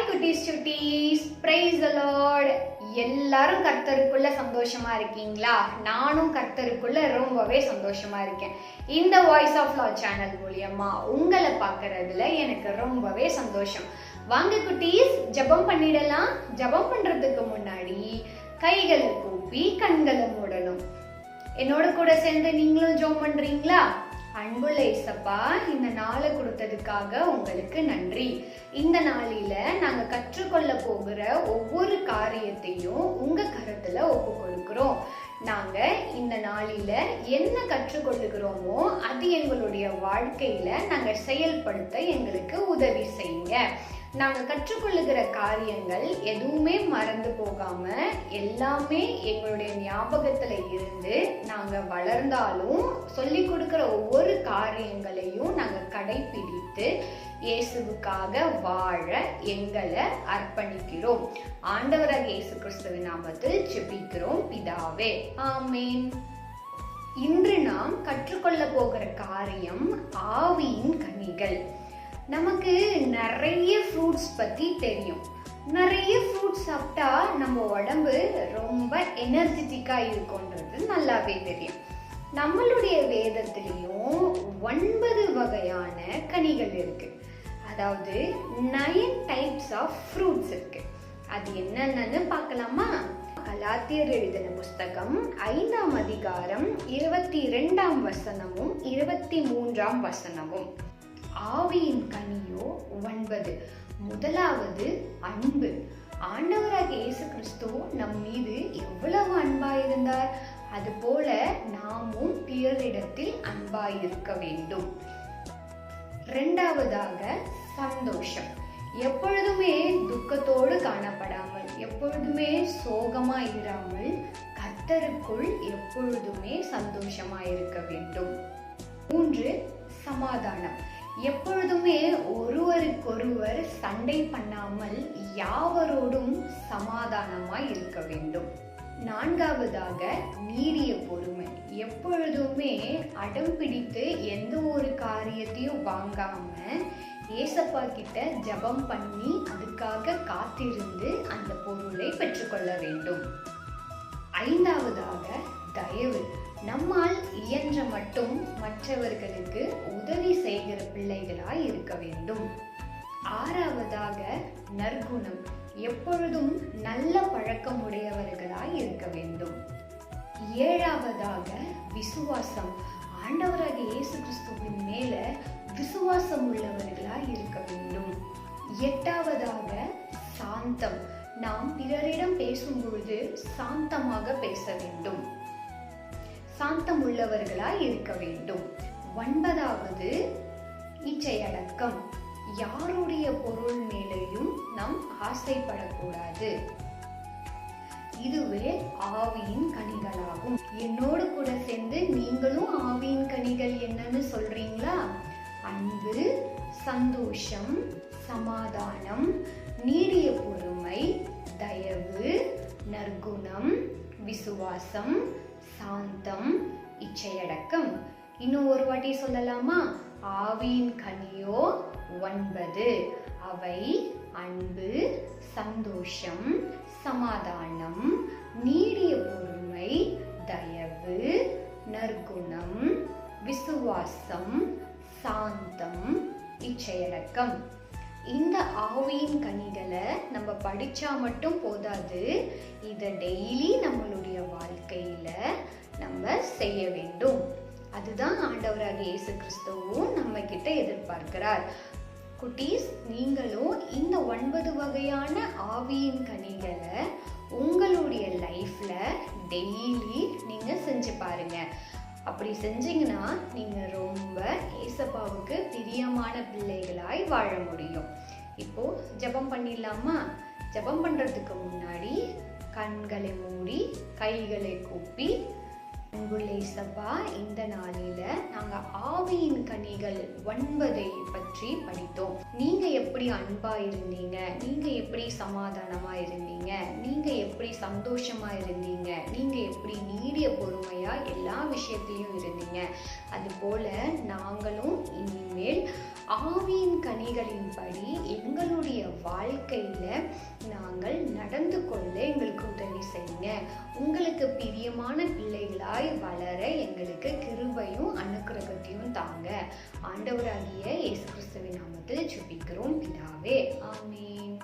குட்டீஸ் சுட்டீஸ், praise the Lord. எல்லாரும் கர்த்தருக்குள்ள சந்தோஷமா இருக்கீங்களா? நானும் கர்த்தருக்குள்ள ரொம்பவே சந்தோஷமா இருக்கேன். இந்த வாய்ஸ் ஆஃப் லா சேனல் மூலியமா உங்களை பார்க்கறதுல எனக்கு ரொம்பவே சந்தோஷம். வாங்க குட்டீஸ், ஜெபம் பண்ணிடலாம். ஜெபம் பண்றதுக்கு முன்னாடி கைகளை கூப்பி கண்களை மூடணும். என்னோட கூட சேர்ந்து நீங்களும் ஜெபம் பண்றீங்களா? அன்புள்ள இயேசப்பா, இந்த நாளை கொடுத்ததுக்காக உங்களுக்கு நன்றி. இந்த நாளில நாங்க கற்றுக்கொள்ள போகிற ஒவ்வொரு காரியத்தையும் உங்க கரத்துல ஒப்பு கொடுக்கிறோம். நாங்க இந்த நாளில என்ன கற்றுக்கொள்ளுகிறோமோ அது எங்களுடைய வாழ்க்கையில நாங்க செயல்படுத்த எங்களுக்கு உதவி செய்யுங்க. நாங்க கற்றுக்கொள்ளுகிற காரியங்கள் எதுவுமே மறந்து போகாம எல்லாமே எங்களுடைய ஞாபகத்துல இருந்து நாங்க வளர்ந்தாலும் சொல்லி கொடுக்கிற ஒவ்வொரு காரியங்களையும் நாங்க கடைபிடித்து இயேசுவுக்காக வாழ எங்களை அர்ப்பணிக்கிறோம். ஆண்டவராக இயேசு கிறிஸ்துவின் நாமத்தில் ஜெபிக்கிறோம் பிதாவே, ஆமேன். இன்று நாம் கற்றுக்கொள்ள போகிற காரியம் ஆவியின் கனிகள். நமக்கு நிறைய ஃப்ரூட்ஸ் பத்தி தெரியும். நிறைய ஃப்ரூட்ஸ் சாப்பிட்டா நம்ம உடம்பு ரொம்ப எனர்ஜெட்டிக்கா இருக்கும்ன்றது நல்லாவே தெரியும். நம்மளுடைய வேதத்திலையும் 9 வகையான கனிகள் இருக்கு. அதாவது 9 டைப்ஸ் ஆஃப் ஃப்ரூட்ஸ் இருக்கு. அது என்னென்னு பார்க்கலாமா? கலாத்தியர் எழுதின புஸ்தகம் 5ஆம் அதிகாரம் 22ஆம் வசனமும் 23ஆம் வசனமும். ஆவியின் கனியோ 9. முதலாவது அன்பு. ஆண்டவராக இயேசு கிறிஸ்து நம் மீது எவ்வளவு அன்பாயிருந்தார், அது போல நாமும் பிறரிடத்தில் அன்பாயிருக்க வேண்டும். இரண்டாவதாக சந்தோஷம். எப்பொழுதுமே துக்கத்தோடு காணப்படாமல், எப்பொழுதுமே சோகமா இராமல் கர்த்தருக்குள் எப்பொழுதுமே சந்தோஷமா இருக்க வேண்டும். 3 சமாதானம். எப்பொழுதுமே ஒருவருக்கொருவர் சண்டை பண்ணாமல் யாவரோடும் சமாதானமாய் இருக்க வேண்டும். 4வதாக நீடிய பொறுமை. எப்பொழுதுமே அடம் பிடித்து எந்த ஒரு காரியத்தையும் வாங்காம ஏசப்பா கிட்ட ஜெபம் பண்ணி அதுக்காக காத்திருந்து அந்த பொருளை பெற்றுக்கொள்ள வேண்டும். 5வதாக தயவு. நம்மால் இயன்ற மட்டும் மற்றவர்களுக்கு உதவி செய்கிற பிள்ளைகளாய் இருக்க வேண்டும். 6வதாக நற்குணம். எப்பொழுதும் நல்ல பழக்கம் உடையவர்களாய் இருக்க வேண்டும். 7வதாக விசுவாசம். ஆண்டவராக இயேசு கிறிஸ்துவின் மேல விசுவாசம் உள்ளவர்களாய் இருக்க வேண்டும். 8வதாக சாந்தம். நாம் பிறரிடம் பேசும் பொழுது சாந்தமாக பேச வேண்டும். சாந்தம் உள்ளவர்களாய் இருக்க வேண்டும். 9வது இச்சையடக்கம். யாருடைய பொருள் மேலேயும் நாம் ஆசைப்படக்கூடாது. இதுவே ஆவியின் கனிகளாகும். என்னோடு கூட சேர்ந்து நீங்களும் ஆவியின் கனிகள் என்னன்னு சொல்றீங்களா? அன்பு, சந்தோஷம், சமாதானம், நீடிய பொறுமை, தயவு, நற்குணம், விசுவாசம், சாந்தம், இச்சையடக்கம். இன்னும் ஒரு வாட்டி சொல்லலாமா? ஆவியின் கனியோ 9. அவை அன்பு, சந்தோஷம், சமாதானம், நீடிய பொறுமை, தயவு, நற்குணம், விசுவாசம், சாந்தம், இச்சையடக்கம். இந்த ஆவியின் கனிகளை நம்ம படிச்சா மட்டும் போதாது, இதை டெய்லி நம்மளுடைய வாழ்க்கையில நம்ம செய்ய வேண்டும். அதுதான் ஆண்டவராக இயேசு கிறிஸ்துவும் நம்ம கிட்ட எதிர்பார்க்கிறார். குட்டீஸ், நீங்களும் இந்த 9 வகையான ஆவியின் கனிகளை உங்களுடைய லைஃப்ல டெய்லி நீங்க செஞ்சு பாருங்க. அப்படி செஞ்சீங்கன்னா நீங்க ரொம்ப ஏசப்பாவுக்கு பிரியமான பிள்ளைகளாய் வாழ முடியும். இப்போ ஜெபம் பண்ணிடலாமா? ஜெபம் பண்றதுக்கு முன்னாடி கண்களை மூடி கைகளை கூப்பி, அன்புள்ள இயேசப்பா, இந்த நாளில நாங்க ஆவியின் கனிகள் 9 பற்றி படித்தோம். நீங்க எப்படி அன்பா இருந்தீங்க, நீங்க எப்படி சமாதானமா இருந்தீங்க, நீங்க எப்படி சந்தோஷமா இருந்தீங்க, நீங்க எப்படி நீடிய பொறுமையா எல்லா விஷயத்திலையும் இருந்தீங்க. அது போல நாங்களும் இனிமேல் ஆவியின் கனிகளின்படி எங்களுடைய வாழ்க்கையில் நாங்கள் நடந்து கொள்ள எங்களுக்கு உதவி செய்யுங்க. உங்களுக்கு பிரியமான பிள்ளைகளாய் வளர எங்களுக்கு கிருபையும் அனுக்கிரகத்தையும் தாங்க. ஆண்டவராகிய இயேசு கிறிஸ்துவின் நாமத்தில் ஜெபிக்கிறோம் பிதாவே. ஆமென்.